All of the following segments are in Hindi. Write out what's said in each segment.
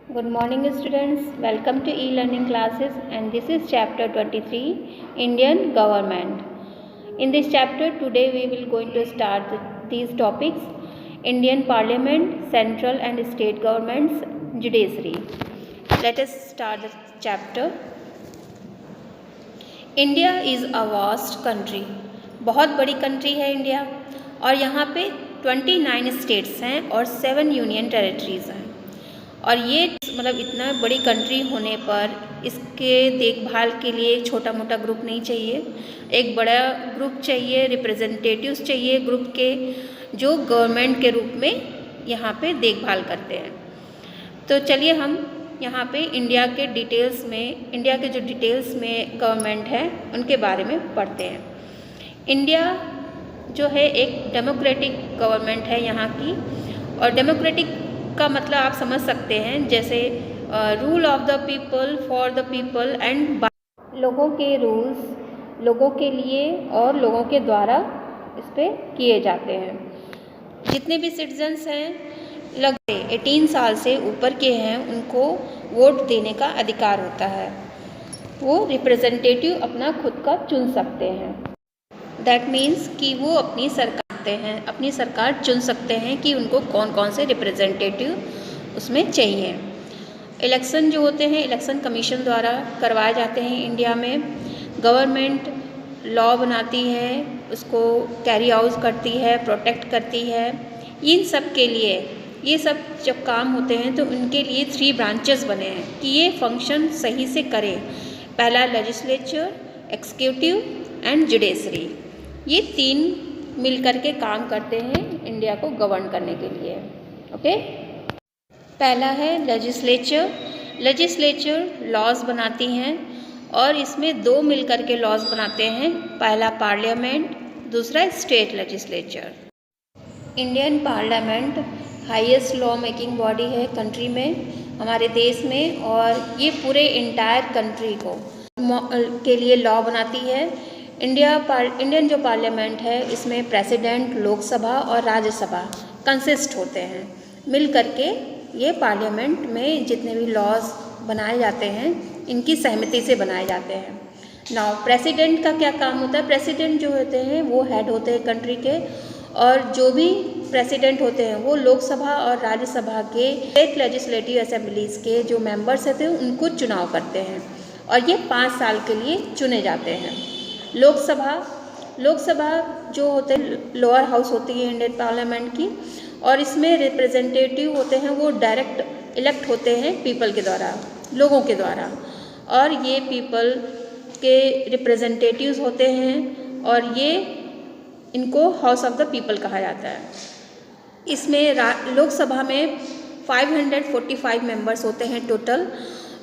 Good morning students, welcome to e-learning classes and this is chapter 23 Indian government. In this chapter today we will going to start these topics: Indian Parliament, central and state governments, judiciary. Let us start the chapter. India is a vast country, बहुत बड़ी कंट्री है इंडिया और यहाँ पे 29 स्टेट्स हैं और 7 यूनियन टेरिटरीज़ हैं। और ये मतलब इतना बड़ी कंट्री होने पर इसके देखभाल के लिए एक छोटा मोटा ग्रुप नहीं चाहिए, एक बड़ा ग्रुप चाहिए, रिप्रेजेंटेटिव्स चाहिए ग्रुप के, जो गवर्नमेंट के रूप में यहाँ पे देखभाल करते हैं। तो चलिए हम यहाँ पे इंडिया के जो डिटेल्स में गवर्नमेंट है उनके बारे में पढ़ते हैं। इंडिया जो है एक डेमोक्रेटिक गवर्नमेंट है यहाँ की, और डेमोक्रेटिक का मतलब आप समझ सकते हैं जैसे rule of the people for the people and by, लोगों के रूल्स लोगों के लिए और लोगों के द्वारा इस पर किए जाते हैं। जितने भी सिटीजन्स हैं लगभग 18 साल से ऊपर के हैं उनको वोट देने का अधिकार होता है, वो रिप्रेजेंटेटिव अपना खुद का चुन सकते हैं। दैट मीन्स कि वो अपनी सरकार चुन सकते हैं कि उनको कौन कौन से रिप्रेजेंटेटिव उसमें चाहिए। इलेक्शन जो होते हैं इलेक्शन कमीशन द्वारा करवाए जाते हैं इंडिया में। गवर्नमेंट लॉ बनाती है, उसको कैरी आउट करती है, प्रोटेक्ट करती है। इन सब के लिए ये सब जब काम होते हैं तो उनके लिए 3 ब्रांचेस बने हैं कि ये फंक्शन सही से करें। पहला लेजिस्लेचर, एक्सिक्यूटिव एंड जुडिशरी, ये 3 मिल करके काम करते हैं इंडिया को गवर्न करने के लिए। ओके, पहला है लेजिस्लेचर लॉज बनाती हैं और इसमें 2 मिल करके लॉज बनाते हैं, पहला पार्लियामेंट, दूसरा state legislature. Indian parliament highest law making body है कंट्री में, हमारे देश में, और ये पूरे इंटायर कंट्री को के लिए लॉ बनाती है। इंडियन जो पार्लियामेंट है इसमें प्रेसिडेंट, लोकसभा और राज्यसभा कंसिस्ट होते हैं। मिल करके ये पार्लियामेंट में जितने भी लॉज बनाए जाते हैं इनकी सहमति से बनाए जाते हैं। नाउ प्रेसिडेंट का क्या काम होता है? प्रेसिडेंट जो होते हैं वो हेड होते हैं कंट्री के, और जो भी प्रेसिडेंट होते हैं वो लोकसभा और राज्यसभा के स्टेट लेजिस्लेटिव असेंबलीज के जो मेंबर्स होते हैं उनको चुनाव करते हैं और ये 5 साल के लिए चुने जाते हैं। लोकसभा जो होते हैं लोअर हाउस होती है इंडियन पार्लियामेंट की, और इसमें रिप्रेजेंटेटिव होते हैं वो डायरेक्ट इलेक्ट होते हैं पीपल के द्वारा, लोगों के द्वारा, और ये पीपल के रिप्रेजेंटेटिव्स होते हैं और ये इनको हाउस ऑफ द पीपल कहा जाता है। इसमें लोकसभा में 545 मेंबर्स होते हैं टोटल,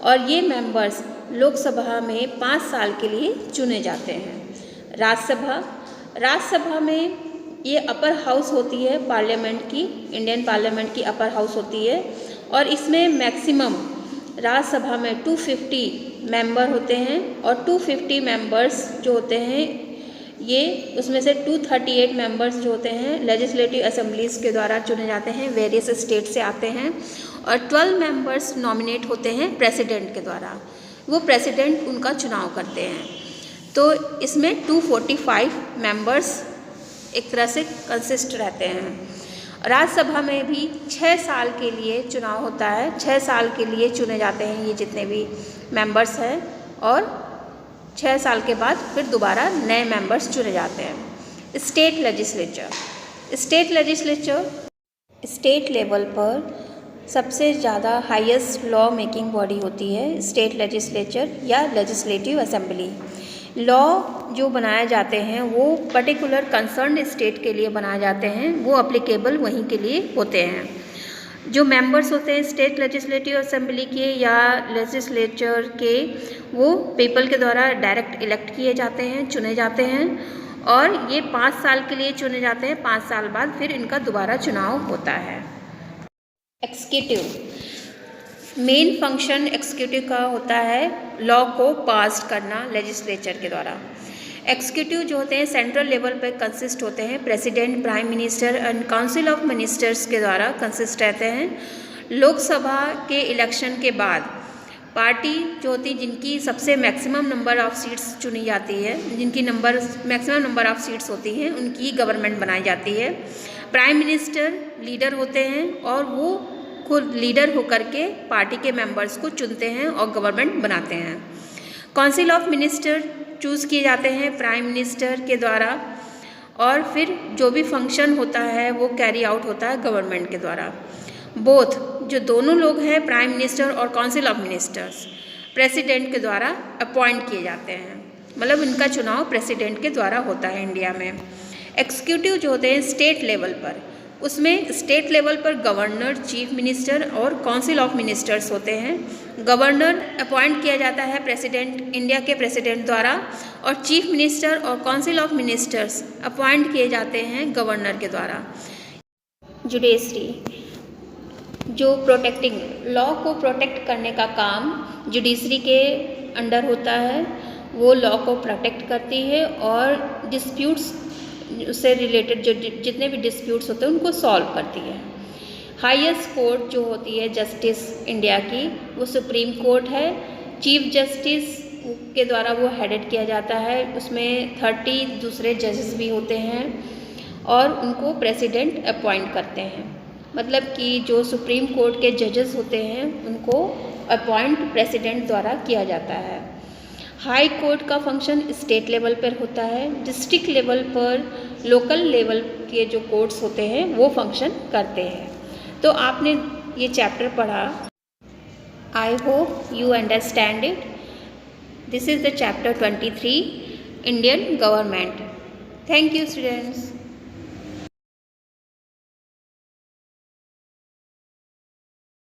और ये मेंबर्स लोकसभा में 5 साल के लिए चुने जाते हैं। राज्यसभा में ये अपर हाउस होती है पार्लियामेंट की, इंडियन पार्लियामेंट की अपर हाउस होती है, और इसमें मैक्सिमम राज्यसभा में 250 मेंबर होते हैं, और 250 मेंबर्स जो होते हैं ये उसमें से 238 मेंबर्स जो होते हैं लेजिस्लेटिव असेंबलीज के द्वारा चुने जाते हैं, वेरियस स्टेट से आते हैं, और 12 मेंबर्स नॉमिनेट होते हैं प्रेसिडेंट के द्वारा, वो प्रेसिडेंट उनका चुनाव करते हैं। तो इसमें 245 मेंबर्स एक तरह से कंसिस्ट रहते हैं। राज्यसभा में भी 6 साल के लिए चुनाव होता है, 6 साल के लिए चुने जाते हैं ये जितने भी मेंबर्स हैं, और 6 साल के बाद फिर दोबारा नए मेंबर्स चुने जाते हैं। स्टेट लेजिस्लेचर स्टेट लेवल पर सबसे ज़्यादा हाईएस्ट लॉ मेकिंग बॉडी होती है स्टेट लेजिस्लेचर या लेजिस्लेटिव असेंबली। लॉ जो बनाए जाते हैं वो पर्टिकुलर कंसर्न्ड स्टेट के लिए बनाए जाते हैं, वो अप्लीकेबल वहीं के लिए होते हैं। जो मेंबर्स होते हैं स्टेट लेजिस्लेटिव असेंबली के या लेजिस्लेचर के, वो पीपल के द्वारा डायरेक्ट इलेक्ट किए जाते हैं, चुने जाते हैं, और ये 5 साल के लिए चुने जाते हैं। 5 साल बाद फिर इनका दोबारा चुनाव होता है। एक्सिक्यूटिव मेन फंक्शन एक्सिक्यूटिव का होता है लॉ को पास करना लेजिस्लेचर के द्वारा। एक्सिक्यूटिव जो होते हैं सेंट्रल लेवल पर कंसिस्ट होते हैं, president, prime minister and council of ministers के द्वारा कंसिस्ट रहते हैं। लोकसभा के इलेक्शन के बाद पार्टी जो होती है जिनकी सबसे मैक्सिमम नंबर ऑफ़ सीट्स चुनी जाती है, जिनकी मैक्सिमम नंबर ऑफ़ सीट्स होती हैं, उनकी गवर्नमेंट बनाई जाती है। प्राइम मिनिस्टर लीडर होते हैं और वो खुद लीडर होकर के पार्टी के मेंबर्स को चुनते हैं और गवर्नमेंट बनाते हैं। काउंसिल ऑफ मिनिस्टर चूज़ किए जाते हैं प्राइम मिनिस्टर के द्वारा, और फिर जो भी फंक्शन होता है वो कैरी आउट होता है गवर्नमेंट के द्वारा। बोथ जो दोनों लोग हैं प्राइम मिनिस्टर और काउंसिल ऑफ मिनिस्टर्स प्रेसिडेंट के द्वारा अपॉइंट किए जाते हैं, मतलब इनका चुनाव प्रेसिडेंट के द्वारा होता है इंडिया में। एक्सिक्यूटिव जो होते हैं स्टेट लेवल पर, उसमें स्टेट लेवल पर गवर्नर, चीफ मिनिस्टर और काउंसिल ऑफ मिनिस्टर्स होते हैं। गवर्नर अपॉइंट किया जाता है प्रेसिडेंट, इंडिया के प्रेसिडेंट द्वारा, और चीफ मिनिस्टर और काउंसिल ऑफ मिनिस्टर्स अपॉइंट किए जाते हैं गवर्नर के द्वारा। जुडिशरी जो प्रोटेक्टिंग लॉ को प्रोटेक्ट करने का काम जुडिशरी के अंडर होता है, वो लॉ को प्रोटेक्ट करती है और डिस्प्यूट्स से रिलेटेड जो जितने भी डिस्प्यूट्स होते हैं उनको सॉल्व करती है। हाईएस्ट कोर्ट जो होती है जस्टिस इंडिया की, वो सुप्रीम कोर्ट है। चीफ जस्टिस के द्वारा वो हेडेड किया जाता है, उसमें 30 दूसरे जजेस भी होते हैं और उनको प्रेसिडेंट अपॉइंट करते हैं। मतलब कि जो सुप्रीम कोर्ट के जजेस होते हैं उनको अपॉइंट प्रेसिडेंट द्वारा किया जाता है। हाई कोर्ट का फंक्शन स्टेट लेवल पर होता है। डिस्ट्रिक्ट लेवल पर लोकल लेवल के जो कोर्ट्स होते हैं वो फंक्शन करते हैं। तो आपने ये चैप्टर पढ़ा, I hope you understand it. This is the chapter 23 Indian government. Thank you students.